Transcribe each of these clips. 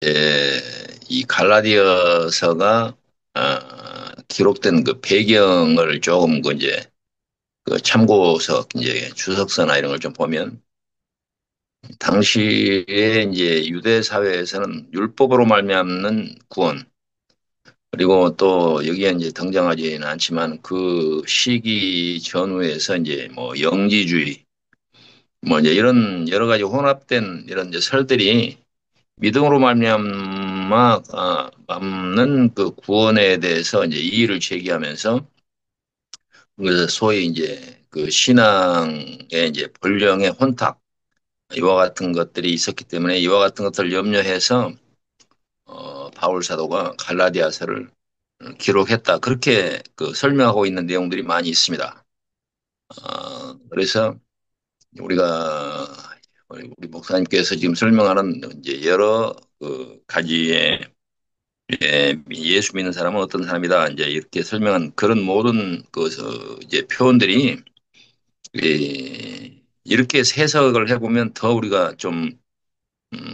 예, 이 갈라디아서가 기록된 그 배경을 조금 그 이제 그 참고서 이제 주석서나 이런 걸 좀 보면 당시에 이제 유대 사회에서는 율법으로 말미암는 구원, 그리고 또 여기에 이제 등장하지는 않지만 그 시기 전후에서 이제 뭐 영지주의 뭐 이제 이런 여러 가지 혼합된 이런 이제 설들이 믿음으로 말미암아 는 그 구원에 대해서 이제 이의를 제기하면서 그래서 소위 이제 그 신앙의 이제 본령의 혼탁 이와 같은 것들이 있었기 때문에 이와 같은 것들을 염려해서 바울 사도가 갈라디아서를 기록했다. 그렇게 그 설명하고 있는 내용들이 많이 있습니다. 그래서 우리가 우리 목사님께서 지금 설명하는 이제 여러 그 가지의 예수 믿는 사람은 어떤 사람이다. 이제 이렇게 설명한 그런 모든 그 이제 표현들이 이렇게 해석을 해보면 더 우리가 좀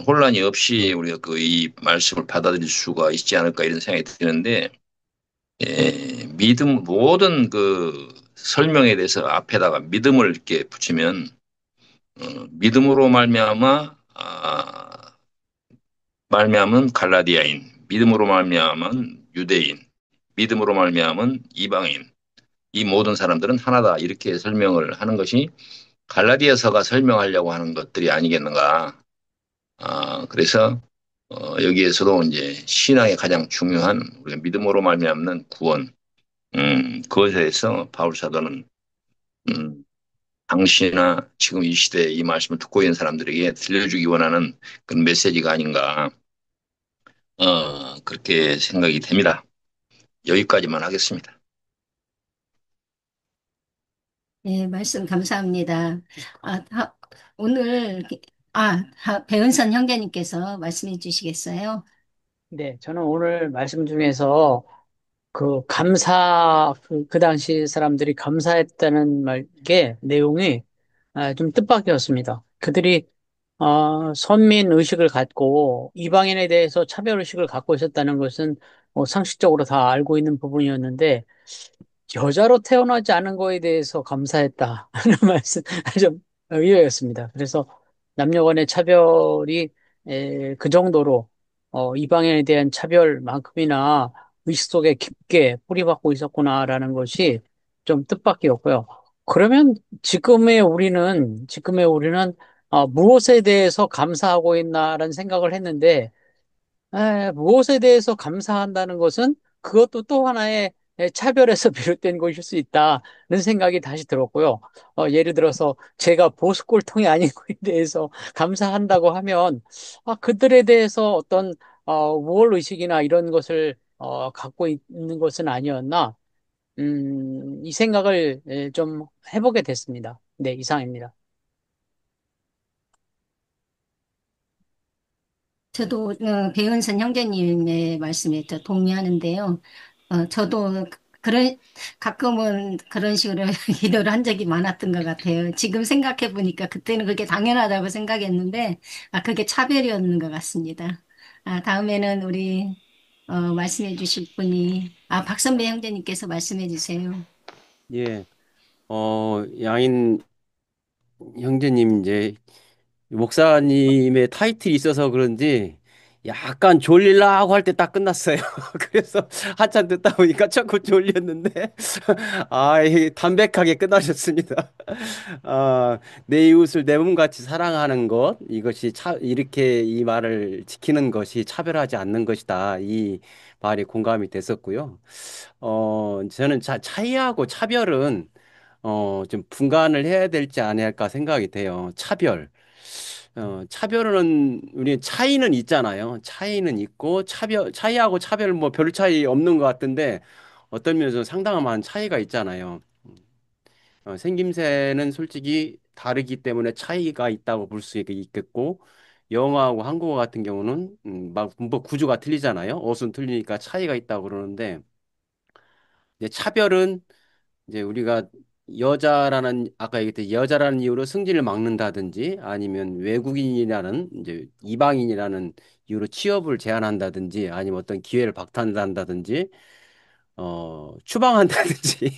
혼란이 없이 우리가 그 이 말씀을 받아들일 수가 있지 않을까 이런 생각이 드는데 믿음 모든 그 설명에 대해서 앞에다가 믿음을 이렇게 붙이면 믿음으로 말미암은 갈라디아인, 믿음으로 말미암은 유대인, 믿음으로 말미암은 이방인, 이 모든 사람들은 하나다 이렇게 설명을 하는 것이 갈라디아서가 설명하려고 하는 것들이 아니겠는가. 그래서 여기에서도 이제 신앙의 가장 중요한 우리가 믿음으로 말미암는 구원, 그것에 대해서 바울 사도는 음, 당시나 지금 이 시대에 이 말씀을 듣고 있는 사람들에게 들려주기 원하는 그런 메시지가 아닌가, 그렇게 생각이 됩니다. 여기까지만 하겠습니다. 네, 말씀 감사합니다. 오늘, 배은선 형제님께서 말씀해 주시겠어요? 네, 저는 오늘 말씀 중에서 그 당시 사람들이 감사했다는 게 내용이 좀 뜻밖이었습니다. 그들이 선민 의식을 갖고 이방인에 대해서 차별 의식을 갖고 있었다는 것은 상식적으로 다 알고 있는 부분이었는데 여자로 태어나지 않은 거에 대해서 감사했다 하는 말씀 좀 의외였습니다. 그래서 남녀 간의 차별이 그 정도로 이방인에 대한 차별만큼이나 의식 속에 깊게 뿌리박고 있었구나라는 것이 좀 뜻밖이었고요. 그러면 지금의 우리는 무엇에 대해서 감사하고 있나라는 생각을 했는데 무엇에 대해서 감사한다는 것은 그것도 또 하나의 차별에서 비롯된 것일 수 있다는 생각이 다시 들었고요. 예를 들어서 제가 보수골통이 아닌 것에 대해서 감사한다고 하면 그들에 대해서 어떤 우월 의식이나 이런 것을 갖고 있는 것은 아니었나? 이 생각을 좀 해보게 됐습니다. 네, 이상입니다. 저도 배은선 형제님의 말씀에 더 동의하는데요. 저도 그런 가끔은 그런 식으로 기도를 한 적이 많았던 것 같아요. 지금 생각해 보니까 그때는 그게 당연하다고 생각했는데 그게 차별이었는 것 같습니다. 다음에는 우리 말씀해 주실 분이 박선배 형제님께서 말씀해 주세요. 예, 양인 형제님 이제 목사님의 타이틀이 있어서 그런지 약간 졸리려고 할 때 딱 끝났어요. 그래서 한참 듣다 보니까 자꾸 졸렸는데, 담백하게 끝나셨습니다. 내 이웃을 내 몸같이 사랑하는 것, 이렇게 이 말을 지키는 것이 차별하지 않는 것이다. 이 말이 공감이 됐었고요. 저는 차이하고 차별은 좀 분간을 해야 될지 아닐까 생각이 돼요. 차별은, 우리 차이는 있잖아요. 차이는 있고, 차이하고 차별 뭐 별 차이 없는 것 같은데, 어떤 면에서 상당한 차이가 있잖아요. 생김새는 솔직히 다르기 때문에 차이가 있다고 볼 수 있겠고, 영어하고 한국어 같은 경우는, 막 문법 구조가 틀리잖아요. 어순 틀리니까 차이가 있다고 그러는데, 이제 차별은 이제 우리가 여자라는 아까 얘기했듯이 여자라는 이유로 승진을 막는다든지 아니면 외국인이라는 이제 이방인이라는 이유로 취업을 제한한다든지 아니면 어떤 기회를 박탈한다든지 추방한다든지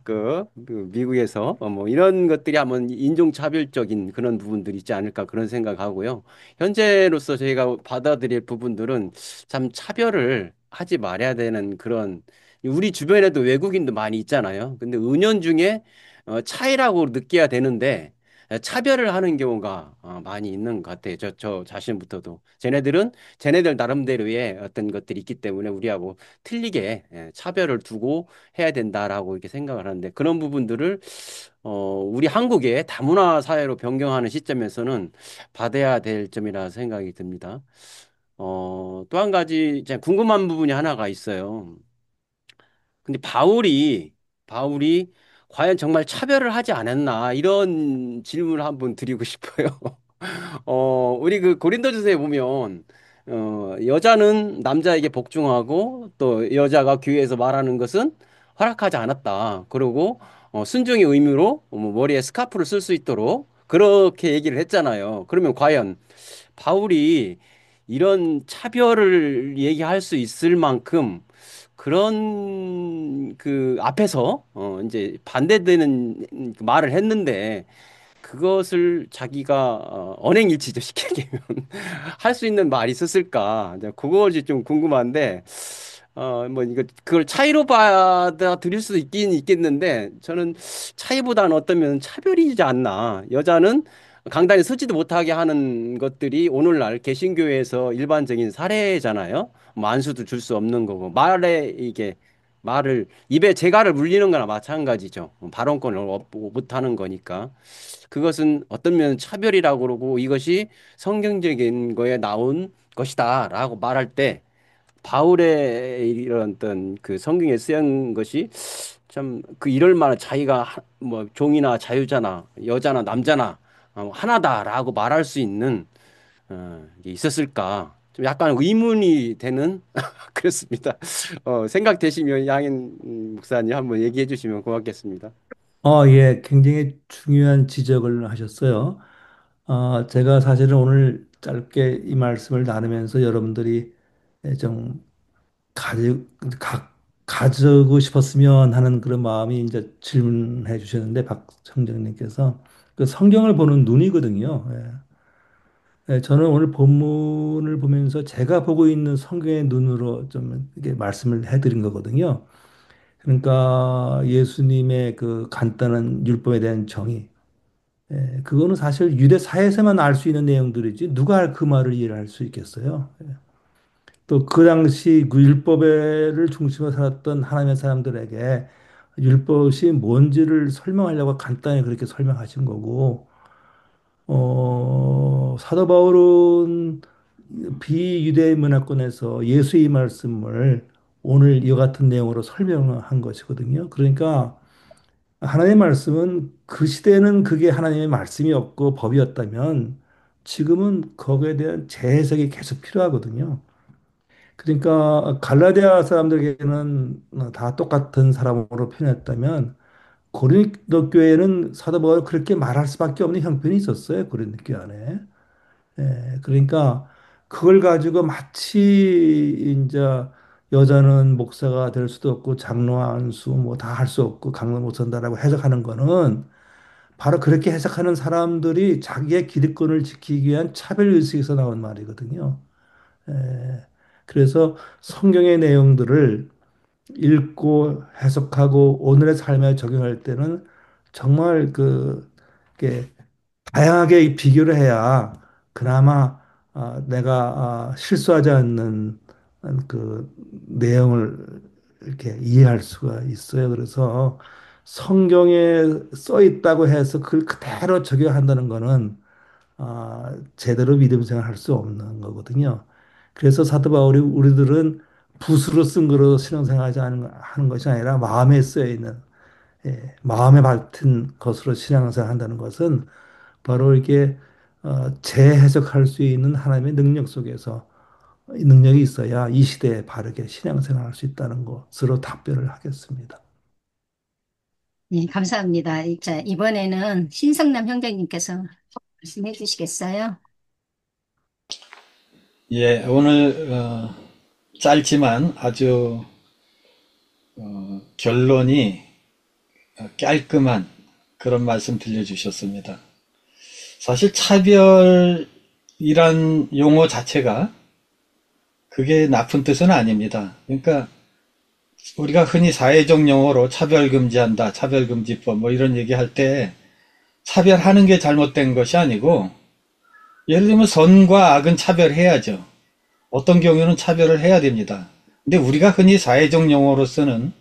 그 미국에서 뭐 이런 것들이 한번 인종차별적인 그런 부분들이 있지 않을까 그런 생각하고요. 현재로서 저희가 받아들일 부분들은 참 차별을 하지 말아야 되는 그런 우리 주변에도 외국인도 많이 있잖아요. 근데 은연중에 차이라고 느껴야 되는데 차별을 하는 경우가 많이 있는 것 같아요. 저 자신부터도. 쟤네들 나름대로의 어떤 것들이 있기 때문에 우리하고 틀리게 차별을 두고 해야 된다라고 이렇게 생각을 하는데 그런 부분들을 우리 한국의 다문화 사회로 변경하는 시점에서는 받아야 될 점이라 생각이 듭니다. 또 한 가지 이제 궁금한 부분이 하나가 있어요. 근데 바울이 과연 정말 차별을 하지 않았나 이런 질문을 한번 드리고 싶어요. 우리 그 고린도전서에 보면 여자는 남자에게 복종하고 또 여자가 교회에서 말하는 것은 허락하지 않았다. 그리고 순종의 의무로 뭐 머리에 스카프를 쓸 수 있도록 그렇게 얘기를 했잖아요. 그러면 과연 바울이 이런 차별을 얘기할 수 있을 만큼 그런 그 앞에서 이제 반대되는 그 말을 했는데 그것을 자기가 언행일치죠 쉽게 얘기하면 할 수 있는 말이 있었을까 이제 그것이 좀 궁금한데 뭐 이거 그걸 차이로 받아들일 수도 있긴 있겠는데 저는 차이보다는 어떠면 차별이지 않나 여자는 강단에 서지도 못하게 하는 것들이 오늘날 개신교에서 일반적인 사례잖아요. 뭐 안수도 줄 수 없는 거고 말에 이게 말을 입에 재갈을 물리는 거나 마찬가지죠. 발언권을 못하는 거니까. 그것은 어떤 면은 차별이라고 그러고 이것이 성경적인 거에 나온 것이다라고 말할 때 바울의 이런 어떤 그 성경에 쓰인 것이 참 그 이럴 만한 자기가 뭐 종이나 자유자나 여자나 남자나 하나다라고 말할 수 있는 이게 있었을까? 좀 약간 의문이 되는 그렇습니다. 생각되시면 양인 목사님 한번 얘기해 주시면 고맙겠습니다. 예, 굉장히 중요한 지적을 하셨어요. 제가 사실은 오늘 짧게 이 말씀을 나누면서 여러분들이 좀 가지, 가지고 싶었으면 하는 그런 마음이 이제 질문해 주셨는데, 박성정님께서 그 성경을 보는 눈이거든요. 저는 오늘 본문을 보면서 제가 보고 있는 성경의 눈으로 좀 이렇게 말씀을 해드린 거거든요. 그러니까 예수님의 그 간단한 율법에 대한 정의, 그거는 사실 유대 사회에서만 알 수 있는 내용들이지 누가 그 말을 이해할 수 있겠어요. 또 그 당시 그 율법을 중심으로 살았던 하나님의 사람들에게 율법이 뭔지를 설명하려고 간단히 그렇게 설명하신 거고, 사도 바울은 비유대 문화권에서 예수의 말씀을 오늘 이와 같은 내용으로 설명한 것이거든요. 그러니까 하나님의 말씀은 그 시대에는 그게 하나님의 말씀이었고 법이었다면 지금은 거기에 대한 재해석이 계속 필요하거든요. 그러니까 갈라디아 사람들에게는 다 똑같은 사람으로 표현했다면 고린도 교회는 사도 바울이 그렇게 말할 수밖에 없는 형편이 있었어요. 고린도 교회 안에. 그러니까 그걸 가지고 마치 이제 여자는 목사가 될 수도 없고 장로 안수 뭐 다 할 수 없고 강로 못 선다라고 해석하는 거는 바로 그렇게 해석하는 사람들이 자기의 기득권을 지키기 위한 차별 의식에서 나온 말이거든요. 에, 그래서 성경의 내용들을 읽고 해석하고 오늘의 삶에 적용할 때는 정말 이게 다양하게 비교를 해야 그나마 내가 실수하지 않는 그 내용을 이렇게 이해할 수가 있어요. 그래서 성경에 써 있다고 해서 그걸 그대로 적용한다는 거는 제대로 믿음 생활할 수 없는 거거든요. 그래서 사도 바울이 우리들은 붓으로 쓴 거로 신앙생활하지 하는 것이 아니라 마음에 쓰여 있는 마음에 밝은 것으로 신앙생활 한다는 것은 바로 이게 재해석할 수 있는 하나님의 능력 속에서 이 능력이 있어야 이 시대에 바르게 신앙생활할 수 있다는 것으로 답변을 하겠습니다. 예, 감사합니다. 자, 이번에는 신성남 형제님께서 말씀해 주시겠어요? 예, 오늘 짧지만 아주 결론이 깔끔한 그런 말씀 들려주셨습니다. 사실 차별이란 용어 자체가 그게 나쁜 뜻은 아닙니다. 그러니까 우리가 흔히 사회적 용어로 차별금지한다, 차별금지법 뭐 이런 얘기할 때 차별하는 게 잘못된 것이 아니고, 예를 들면 선과 악은 차별해야죠. 어떤 경우는 차별을 해야 됩니다. 근데 우리가 흔히 사회적 용어로 쓰는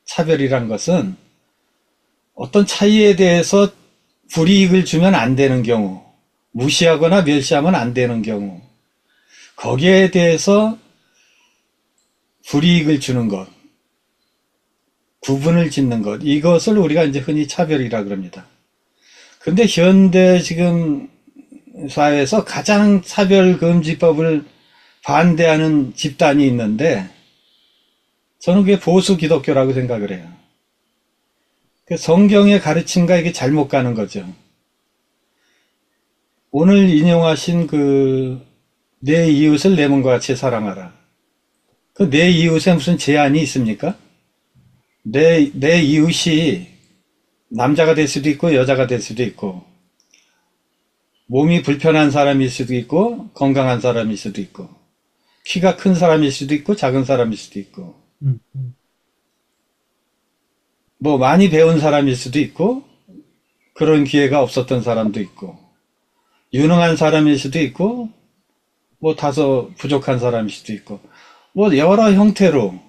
차별이란 것은 어떤 차이에 대해서 불이익을 주면 안 되는 경우, 무시하거나 멸시하면 안 되는 경우, 거기에 대해서 불이익을 주는 것, 구분을 짓는 것, 이것을 우리가 이제 흔히 차별이라 그럽니다. 근데 현대 지금 사회에서 가장 차별금지법을 반대하는 집단이 있는데, 저는 그게 보수 기독교라고 생각을 해요. 성경의 가르침과 이게 잘못 가는 거죠. 오늘 인용하신 내 이웃을 내 몸과 같이 사랑하라. 내 이웃에 무슨 제한이 있습니까? 내 이웃이 남자가 될 수도 있고 여자가 될 수도 있고, 몸이 불편한 사람일 수도 있고 건강한 사람일 수도 있고, 키가 큰 사람일 수도 있고 작은 사람일 수도 있고, 뭐 많이 배운 사람일 수도 있고 그런 기회가 없었던 사람도 있고, 유능한 사람일 수도 있고 뭐 다소 부족한 사람일 수도 있고, 뭐 여러 형태로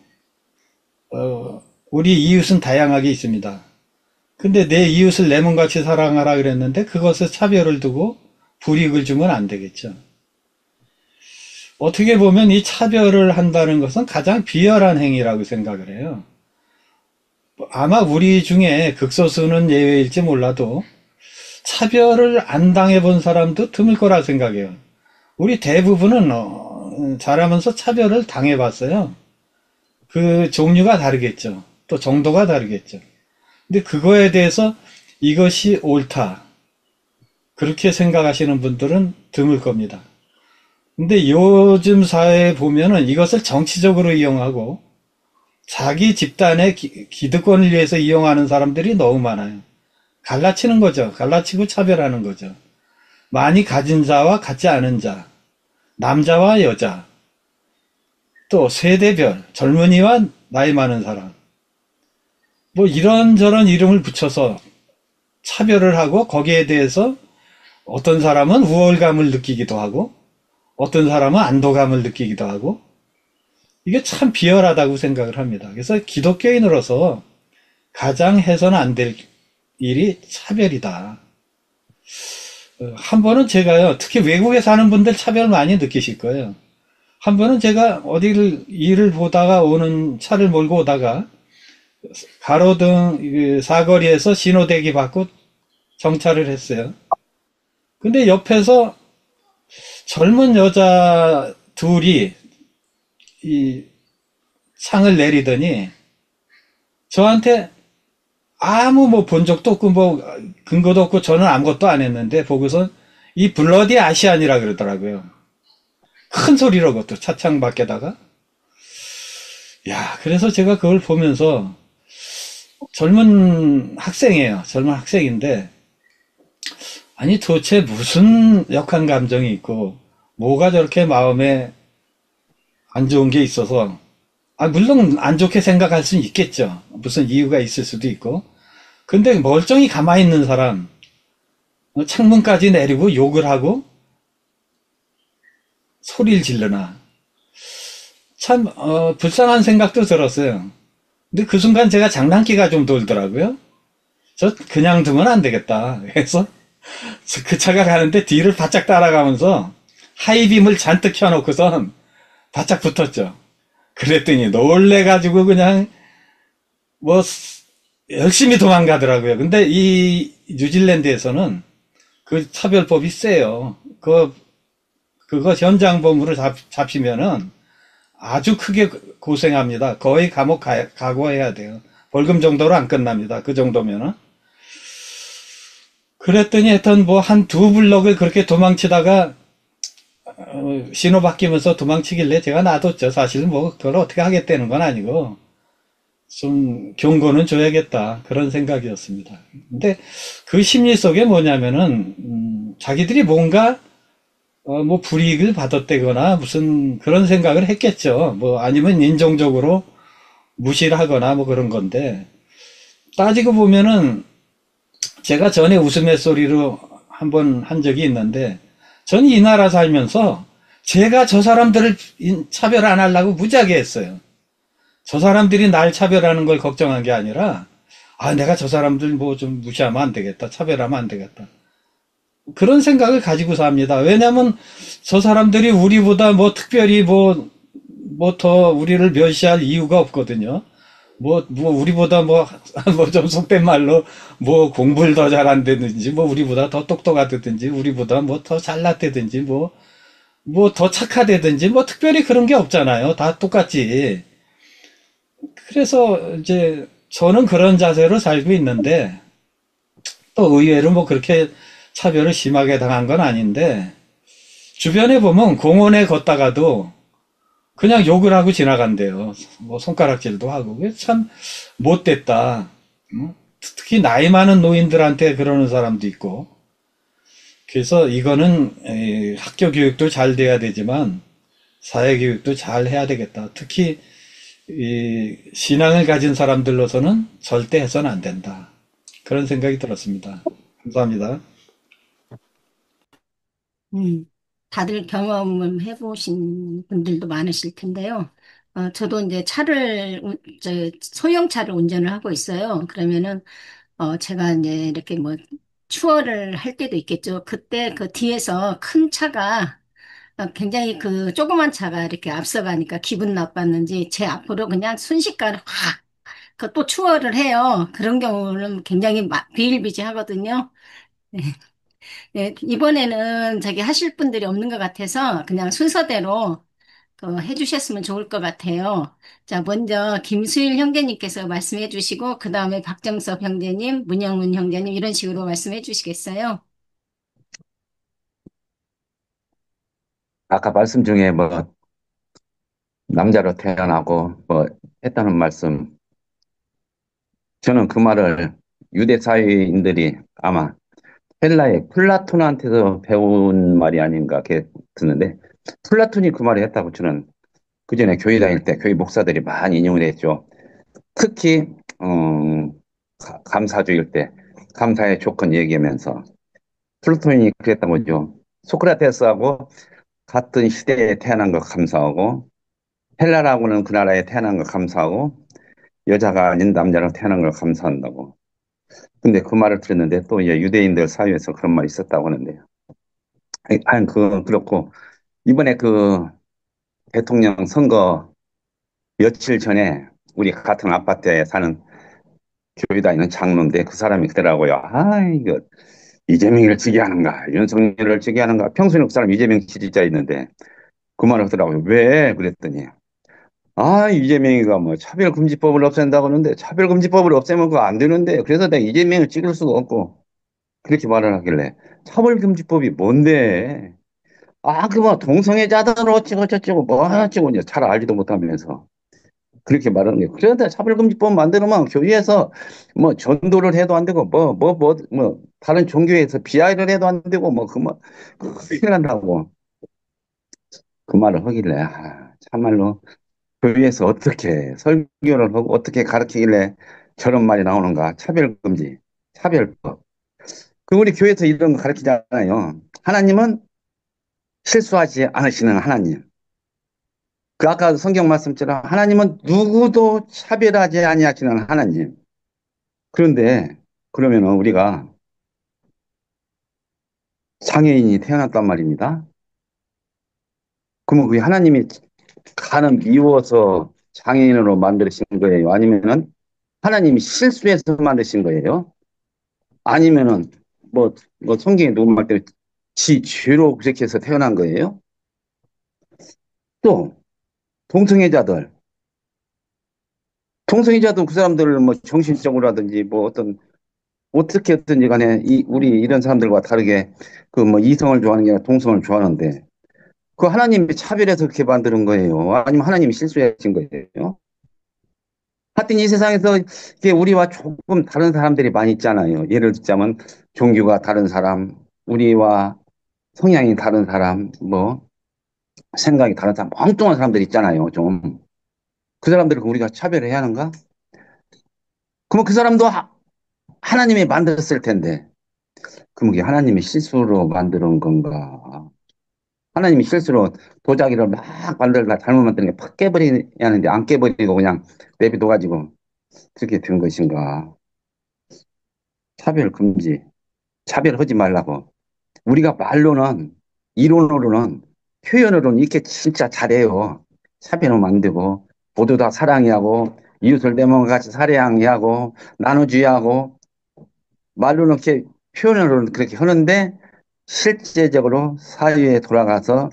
우리 이웃은 다양하게 있습니다. 근데 내 이웃을 내 몸같이 사랑하라 그랬는데 그것에 차별을 두고 불이익을 주면 안 되겠죠. 어떻게 보면 이 차별을 한다는 것은 가장 비열한 행위라고 생각을 해요. 아마 우리 중에 극소수는 예외일지 몰라도 차별을 안 당해본 사람도 드물 거라 생각해요. 우리 대부분은 자라면서 차별을 당해봤어요. 그 종류가 다르겠죠. 또 정도가 다르겠죠. 근데 그거에 대해서 이것이 옳다, 그렇게 생각하시는 분들은 드물 겁니다. 근데 요즘 사회에 보면은 이것을 정치적으로 이용하고 자기 집단의 기득권을 위해서 이용하는 사람들이 너무 많아요. 갈라치는 거죠. 갈라치고 차별하는 거죠. 많이 가진 자와 갖지 않은 자, 남자와 여자, 또 세대별, 젊은이와 나이 많은 사람, 뭐 이런저런 이름을 붙여서 차별을 하고, 거기에 대해서 어떤 사람은 우월감을 느끼기도 하고 어떤 사람은 안도감을 느끼기도 하고, 이게 참 비열하다고 생각을 합니다. 그래서 기독교인으로서 가장 해서는 안 될 일이 차별이다. 한 번은 제가요, 특히 외국에 사는 분들 차별 많이 느끼실 거예요. 한 번은 제가 어디를 일을 보다가 차를 몰고 오다가 가로등 사거리에서 신호대기 받고 정차를 했어요. 근데 옆에서 젊은 여자 둘이 이 창을 내리더니 저한테 아무 뭐 본 적도 없고 뭐 근거도 없고 저는 아무것도 안 했는데 보고선 이 블러디 아시안이라 그러더라고요. 큰 소리로, 그것도 차창 밖에다가. 야, 그래서 제가 그걸 보면서, 젊은 학생이에요. 젊은 학생인데, 아니 도대체 무슨 역한 감정이 있고 뭐가 저렇게 마음에 안 좋은 게 있어서, 물론 안 좋게 생각할 수는 있겠죠. 무슨 이유가 있을 수도 있고. 근데 멀쩡히 가만히 있는 사람, 창문까지 내리고 욕을 하고 소리를 질러나. 참 불쌍한 생각도 들었어요. 근데 그 순간 제가 장난기가 좀 돌더라고요. 저 그냥 두면 안 되겠다. 그래서 그 차가 가는데 뒤를 바짝 따라가면서 하이빔을 잔뜩 켜놓고선 바짝 붙었죠. 그랬더니 놀래가지고 그냥 뭐 열심히 도망가더라고요. 근데 이 뉴질랜드에서는 그 차별법이 세요. 그거 현장범으로 잡히면은 아주 크게 고생합니다. 거의 감옥 각오해야 돼요. 벌금 정도로 안 끝납니다. 그 정도면은. 그랬더니 하여튼 뭐 한 두 블럭을 그렇게 도망치다가 신호 바뀌면서 도망치길래 제가 놔뒀죠. 사실 뭐 그걸 어떻게 하겠다는 건 아니고 좀 경고는 줘야겠다 그런 생각이었습니다. 근데 그 심리 속에 뭐냐면은 자기들이 뭔가 뭐 불이익을 받았다거나 무슨 그런 생각을 했겠죠. 뭐 아니면 인종적으로 무시를 하거나 뭐 그런 건데 따지고 보면은 제가 전에 웃음의 소리로 한번 한 적이 있는데 전 이 나라 살면서 제가 저 사람들을 차별 안 하려고 무지하게 했어요. 저 사람들이 날 차별하는 걸 걱정한 게 아니라 내가 저 사람들 뭐 좀 무시하면 안 되겠다. 차별하면 안 되겠다. 그런 생각을 가지고 삽니다. 왜냐하면 저 사람들이 우리보다 뭐 특별히 뭐 더 우리를 멸시할 이유가 없거든요. 우리보다 뭐 좀 속된 말로 뭐 공부를 더 잘한다든지 뭐 우리보다 더 똑똑하다든지 우리보다 뭐 더 잘났다든지 뭐 더 착하다든지 뭐 특별히 그런 게 없잖아요. 다 똑같지. 그래서 이제 저는 그런 자세로 살고 있는데 또 의외로 뭐 그렇게 차별을 심하게 당한 건 아닌데 주변에 보면 공원에 걷다가도 그냥 욕을 하고 지나간대요. 뭐 손가락질도 하고. 참 못됐다. 특히 나이 많은 노인들한테 그러는 사람도 있고. 그래서 이거는 학교 교육도 잘 돼야 되지만 사회 교육도 잘 해야 되겠다. 특히 이 신앙을 가진 사람들로서는 절대 해서는 안 된다. 그런 생각이 들었습니다. 감사합니다. 다들 경험을 해보신 분들도 많으실 텐데요. 저도 이제 소형차를 운전을 하고 있어요. 그러면은, 제가 이제 이렇게 뭐, 추월을 할 때도 있겠죠. 그때 그 뒤에서 큰 차가, 굉장히 그 조그만 차가 이렇게 앞서가니까 기분 나빴는지 제 앞으로 그냥 순식간에 확, 그 또 추월을 해요. 그런 경우는 굉장히 비일비재하거든요. 네, 이번에는 저기 하실 분들이 없는 것 같아서 그냥 순서대로 해주셨으면 좋을 것 같아요. 자, 먼저 김수일 형제님께서 말씀해 주시고, 그 다음에 박정섭 형제님, 문영문 형제님, 이런 식으로 말씀해 주시겠어요? 아까 말씀 중에 뭐 남자로 태어나고 뭐 했다는 말씀, 저는 그 말을 유대 사회인들이 아마 헬라의 플라톤한테서 배운 말이 아닌가 이렇게 듣는데, 플라톤이 그 말을 했다고 저는 그전에 교회 다닐 때 교회 목사들이 많이 인용을 했죠. 특히 감사주일 때 감사의 조건 얘기하면서 플라톤이 그랬던 거죠. 소크라테스하고 같은 시대에 태어난 거 감사하고, 헬라라고는 그 나라에 태어난 걸 감사하고, 여자가 아닌 남자로 태어난 걸 감사한다고. 근데 그 말을 들었는데 또 이제 유대인들 사이에서 그런 말이 있었다고 하는데요. 그렇고, 이번에 그 대통령 선거 며칠 전에 우리 같은 아파트에 사는 교회 다니는 장로인데 그 사람이 그러더라고요. 이거 이재명이를 지지하는가, 윤석열을 지지하는가. 평소에는 그 사람 이재명 지지자 있는데 그 말을 하더라고요. 왜? 그랬더니 이재명이가 뭐 차별금지법을 없앤다고 하는데 차별금지법을 없애면 그거 안 되는데 그래서 내가 이재명을 찍을 수가 없고 그렇게 말을 하길래 차별금지법이 뭔데? 그 뭐 동성애자들 어찌고 저찌고 뭐 어찌고 이제 잘 알지도 못하면서 그렇게 말하는 게, 그런데 차별금지법 만들면 교회에서 뭐 전도를 해도 안 되고 뭐 다른 종교에서 비하를 해도 안 되고 큰일 난다고 그 말을 하길래 참말로 교회에서 어떻게 설교를 하고 어떻게 가르치길래 저런 말이 나오는가. 차별금지, 차별법. 우리 교회에서 이런 거 가르치잖아요. 하나님은 실수하지 않으시는 하나님. 아까 성경 말씀처럼 하나님은 누구도 차별하지 아니하시는 하나님. 그런데 그러면은 우리가 장애인이 태어났단 말입니다. 그러면 그게 하나님이 가는 미워서 장애인으로 만드신 거예요? 아니면은 하나님이 실수해서 만드신 거예요? 아니면은 성경에 누구 말대로 지 죄로 그렇게 해서 태어난 거예요? 또 동성애자들 동성애자도 그 사람들을 뭐 정신적으로라든지 뭐 어떻게든지 간에 우리 이런 사람들과 다르게 그 뭐 이성을 좋아하는 게 아니라 동성을 좋아하는데 그 하나님이 차별해서 그렇게 만드는 거예요. 아니면 하나님이 실수하신 거예요. 하여튼 이 세상에서 이게 우리와 조금 다른 사람들이 많이 있잖아요. 예를 들자면 종교가 다른 사람, 우리와 성향이 다른 사람, 뭐 생각이 다른 사람, 엉뚱한 사람들 있잖아요. 좀. 그 사람들을 우리가 차별해야 하는가? 그러면 그 사람도 하나님이 만들었을 텐데, 그럼 그게 하나님이 실수로 만드는 건가? 하나님이 실수로 도자기를 막 만들다가 잘못 만드는 게 팍 깨버려야 하는데 안 깨버리고 그냥 내비둬가지고 그렇게 된 것인가? 차별 금지, 차별하지 말라고. 우리가 말로는, 이론으로는, 표현으로는 이렇게 진짜 잘해요. 차별은 안 되고, 모두 다 사랑해하고, 이웃을 내 몸과 같이 사랑해하고, 나눠주야하고, 말로는 이렇게, 표현으로는 그렇게 하는데, 실제적으로 사회에 돌아가서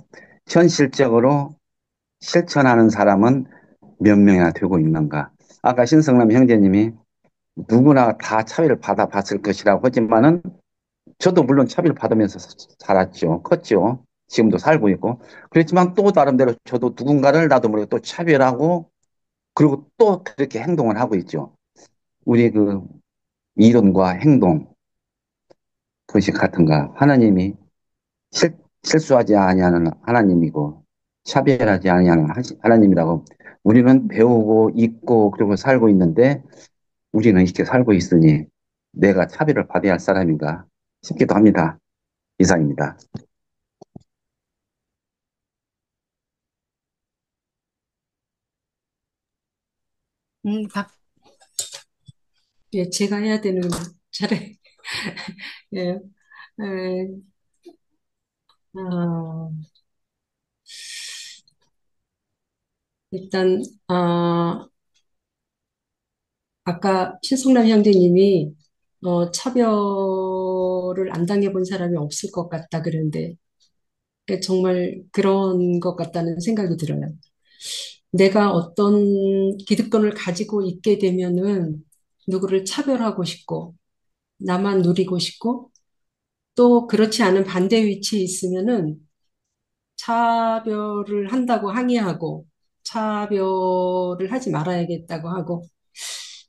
현실적으로 실천하는 사람은 몇 명이나 되고 있는가. 아까 신성남 형제님이 누구나 다 차별을 받아봤을 것이라고 하지만은 저도 물론 차별을 받으면서 자랐죠. 컸죠. 지금도 살고 있고. 그렇지만 또 나름대로 저도 누군가를 나도 모르게 또 차별하고 그리고 또 그렇게 행동을 하고 있죠. 우리 그 이론과 행동 그것이 같은가. 하나님이 실수하지 아니하는 하나님이고 차별하지 아니하는 하나님이라고 우리는 배우고 있고 그리고 살고 있는데 우리는 이렇게 살고 있으니 내가 차별을 받아야 할 사람인가 싶기도 합니다. 이상입니다. 박, 예, 제가 해야 되는 차례. 예, 에, 어, 일단, 아까 신성남 형제님이, 차별을 안 당해본 사람이 없을 것 같다 그러는데, 정말 그런 것 같다는 생각이 들어요. 내가 어떤 기득권을 가지고 있게 되면은 누구를 차별하고 싶고, 나만 누리고 싶고, 또 그렇지 않은 반대 위치에 있으면은 차별을 한다고 항의하고 차별을 하지 말아야겠다고 하고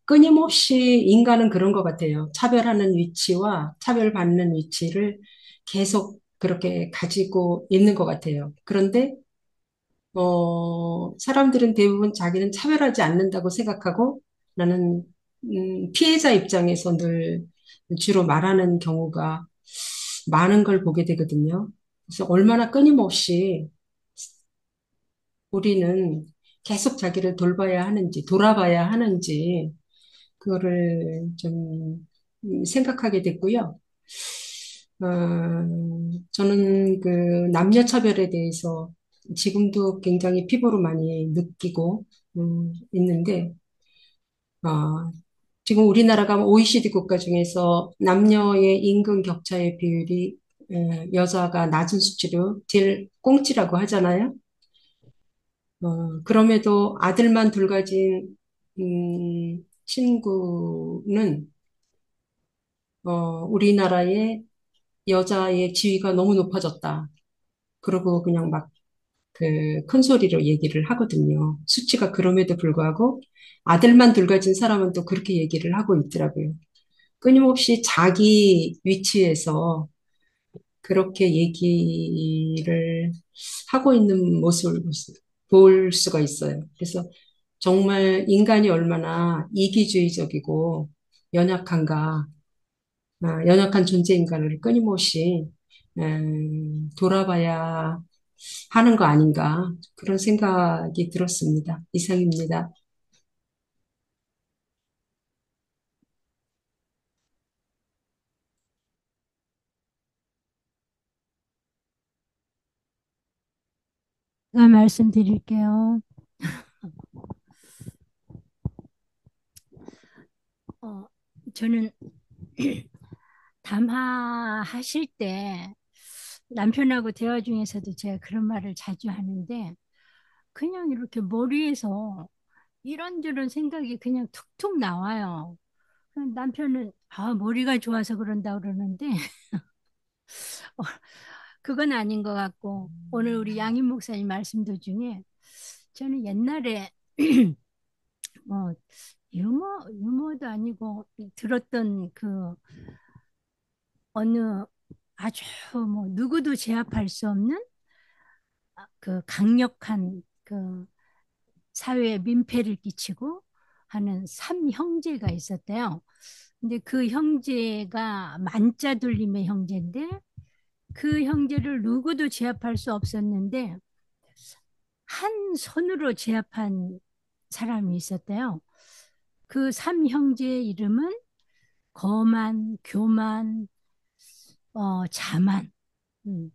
끊임없이 인간은 그런 것 같아요. 차별하는 위치와 차별받는 위치를 계속 그렇게 가지고 있는 것 같아요. 그런데 사람들은 대부분 자기는 차별하지 않는다고 생각하고 나는 피해자 입장에서 늘 주로 말하는 경우가 많은 걸 보게 되거든요. 그래서 얼마나 끊임없이 우리는 계속 자기를 돌봐야 하는지, 돌아봐야 하는지, 그거를 좀 생각하게 됐고요. 저는 그 남녀차별에 대해서 지금도 굉장히 피부로 많이 느끼고 있는데, 어, 지금 우리나라가 OECD 국가 중에서 남녀의 임금 격차의 비율이 여자가 낮은 수치로 제일 꽁치라고 하잖아요. 그럼에도 아들만 둘 가진 친구는 우리나라의 여자의 지위가 너무 높아졌다. 그러고 그냥 막 그 큰 소리로 얘기를 하거든요. 수치가 그럼에도 불구하고 아들만 둘 가진 사람은 또 그렇게 얘기를 하고 있더라고요. 끊임없이 자기 위치에서 그렇게 얘기를 하고 있는 모습을 볼 수가 있어요. 그래서 정말 인간이 얼마나 이기주의적이고 연약한가, 연약한 존재인가를 끊임없이 돌아봐야 하는 거 아닌가, 그런 생각이 들었습니다. 이상입니다. 제가 말씀드릴게요. 어, 저는 담화하실 때 남편하고 대화 중에서도 제가 그런 말을 자주 하는데 그냥 이렇게 머리에서 이런저런 생각이 그냥 툭툭 나와요. 남편은 머리가 좋아서 그런다 그러는데 어, 그건 아닌 것 같고 오늘 우리 양임 목사님 말씀도 중에 저는 옛날에 뭐 유머도 아니고 들었던 그 어느 아주 뭐 누구도 제압할 수 없는 그 강력한 그 사회에 민폐를 끼치고 하는 삼형제가 있었대요. 근데 그 형제가 만자둘림의 형제인데 그 형제를 누구도 제압할 수 없었는데 한 손으로 제압한 사람이 있었대요. 그 삼형제의 이름은 거만, 교만, 자만. 음.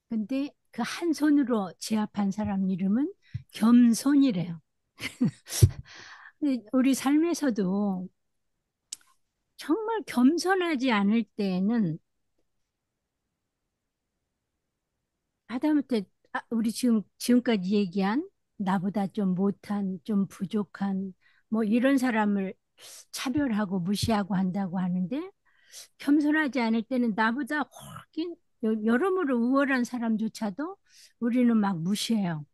근데 그 한 손으로 제압한 사람 이름은 겸손이래요. 근데 우리 삶에서도 정말 겸손하지 않을 때에는 하다못해 우리 지금까지 얘기한 나보다 좀 못한, 좀 부족한 뭐 이런 사람을 차별하고 무시하고 한다고 하는데 겸손하지 않을 때는 나보다 훨씬 여러모로 우월한 사람조차도 우리는 막 무시해요.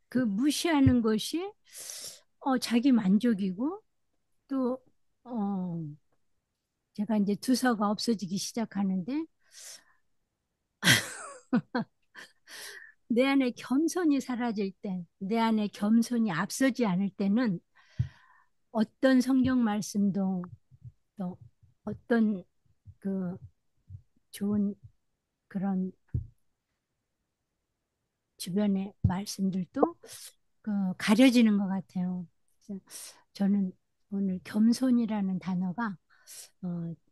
그 무시하는 것이 자기 만족이고 또 제가 이제 두서가 없어지기 시작하는데 내 안에 겸손이 사라질 때, 내 안에 겸손이 앞서지 않을 때는 어떤 성경 말씀도 또 어떤 그 좋은 그런 주변의 말씀들도 그 가려지는 것 같아요. 그래서 저는 오늘 겸손이라는 단어가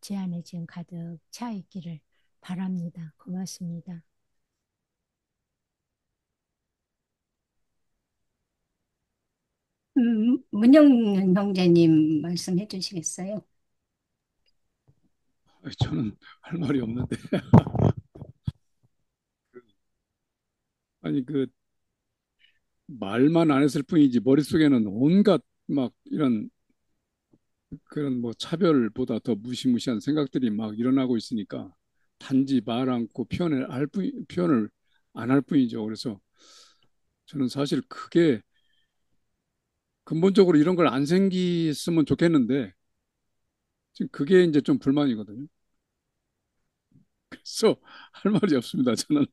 제 안에 지금 가득 차 있기를 바랍니다. 고맙습니다. 문영윤 형제님 말씀해 주시겠어요? 저는 할 말이 없는데. 아니, 말만 안 했을 뿐이지, 머릿속에는 온갖 막 이런 그런 뭐 차별보다 더 무시무시한 생각들이 막 일어나고 있으니까 단지 말 않고 표현을 안 할 뿐이죠. 그래서 저는 사실 그게 근본적으로 이런 걸 안 생겼으면 좋겠는데 지금 그게 이제 좀 불만이거든요. 그래서 할 말이 없습니다. 저는.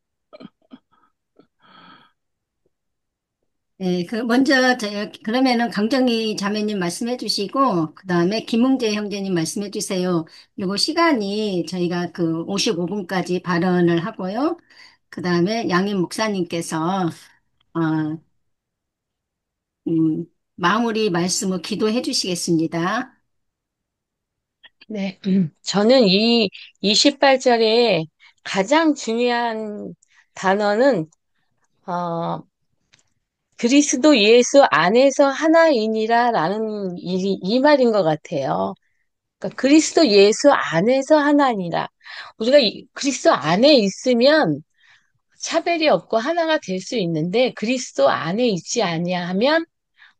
네, 먼저, 그러면은 강정희 자매님 말씀해 주시고, 그 다음에 김웅재 형제님 말씀해 주세요. 그리고 시간이 저희가 그 55분까지 발언을 하고요. 그 다음에 양임 목사님께서, 어, 마무리 말씀을 기도해 주시겠습니다. 네, 저는 이 28절에 가장 중요한 단어는, 어, 그리스도 예수 안에서 하나이니라 라는 이 말인 것 같아요. 그러니까 그리스도 예수 안에서 하나니라. 우리가 그리스도 안에 있으면 차별이 없고 하나가 될 수 있는데 그리스도 안에 있지 아니하면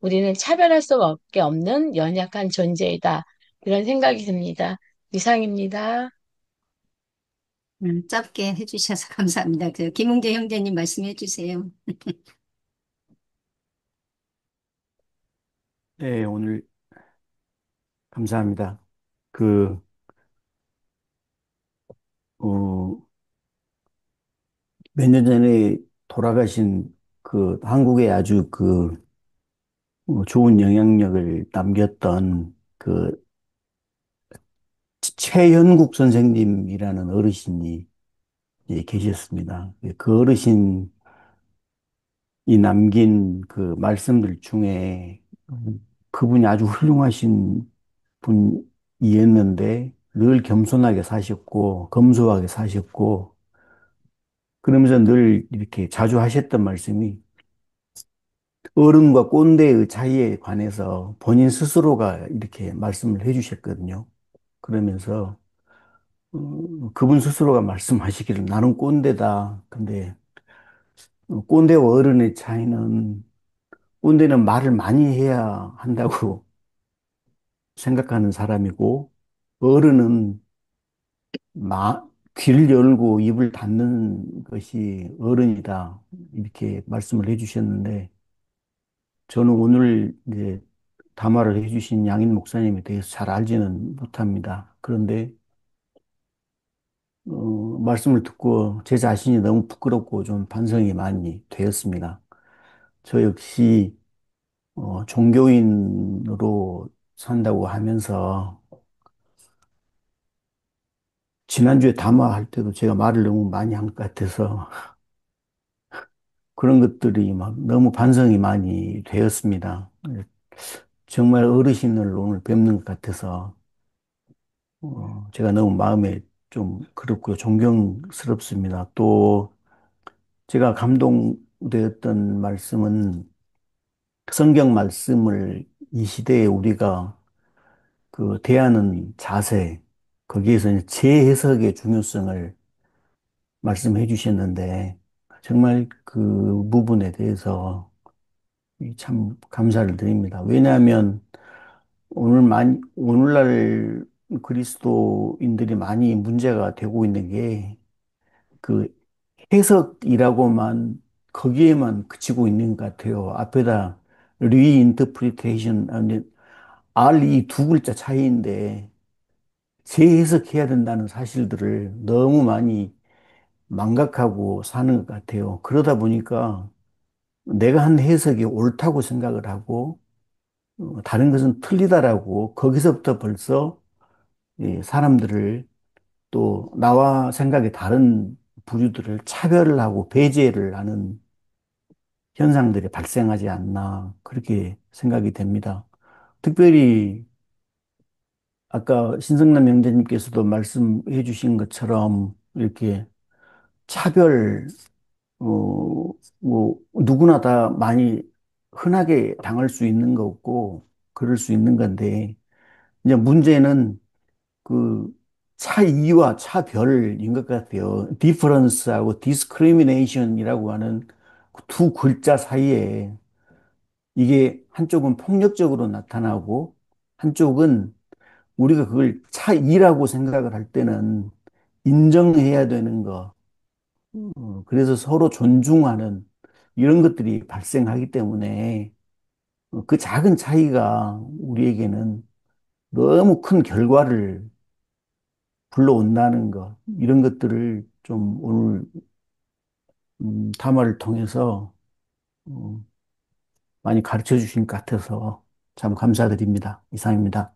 우리는 차별할 수밖에 없는 연약한 존재이다. 이런 생각이 듭니다. 이상입니다. 짧게 해주셔서 감사합니다. 김웅재 형제님 말씀해 주세요. 네, 오늘 감사합니다. 그, 어, 몇 년 전에 돌아가신 한국에 아주 좋은 영향력을 남겼던 최연국 선생님이라는 어르신이 계셨습니다. 그 어르신이 남긴 그 말씀들 중에 그분이 아주 훌륭하신 분이었는데 늘 겸손하게 사셨고 검소하게 사셨고 그러면서 늘 이렇게 자주 하셨던 말씀이 어른과 꼰대의 차이에 관해서 본인 스스로가 이렇게 말씀을 해주셨거든요. 그러면서 그분 스스로가 말씀하시기를 나는 꼰대다. 근데 꼰대와 어른의 차이는 운대는 말을 많이 해야 한다고 생각하는 사람이고, 어른은 귀를 열고 입을 닫는 것이 어른이다. 이렇게 말씀을 해주셨는데, 저는 오늘 이제 담화를 해주신 양인 목사님에 대해서 잘 알지는 못합니다. 그런데, 말씀을 듣고 제 자신이 너무 부끄럽고 좀 반성이 많이 되었습니다. 저 역시, 종교인으로 산다고 하면서, 지난주에 담화할 때도 제가 말을 너무 많이 한 것 같아서 그런 것들이 막 너무 반성이 많이 되었습니다. 정말 어르신을 오늘 뵙는 것 같아서 제가 너무 마음에 좀 그렇고요. 존경스럽습니다. 또 제가 감동되었던 말씀은 성경 말씀을 이 시대에 우리가 그 대하는 자세, 거기에서 이제 재해석의 중요성을 말씀해 주셨는데 정말 그 부분에 대해서 참 감사를 드립니다. 왜냐하면 오늘날 그리스도인들이 많이 문제가 되고 있는 게 그 해석이라고만 거기에만 그치고 있는 것 같아요. 앞에다 리인터프리테이션 R 이 두 글자 차이인데 재해석해야 된다는 사실들을 너무 많이 망각하고 사는 것 같아요. 그러다 보니까 내가 한 해석이 옳다고 생각을 하고 다른 것은 틀리다라고 거기서부터 벌써 사람들을 또 나와 생각이 다른 부류들을 차별을 하고 배제를 하는 현상들이 발생하지 않나 그렇게 생각이 됩니다. 특별히 아까 신성남 형제님께서도 말씀해 주신 것처럼 이렇게 차별 누구나 다 많이 흔하게 당할 수 있는 거고, 그럴 수 있는 건데, 이제 문제는 그 차이와 차별인 것 같아요. difference하고 discrimination이라고 하는 그두 글자 사이에 이게 한쪽은 폭력적으로 나타나고, 한쪽은 우리가 그걸 차이라고 생각을 할 때는 인정해야 되는 거, 그래서 서로 존중하는 이런 것들이 발생하기 때문에 그 작은 차이가 우리에게는 너무 큰 결과를 불러온다는 것, 이런 것들을 좀 오늘 담화를 통해서 어, 많이 가르쳐 주신 것 같아서 참 감사드립니다. 이상입니다.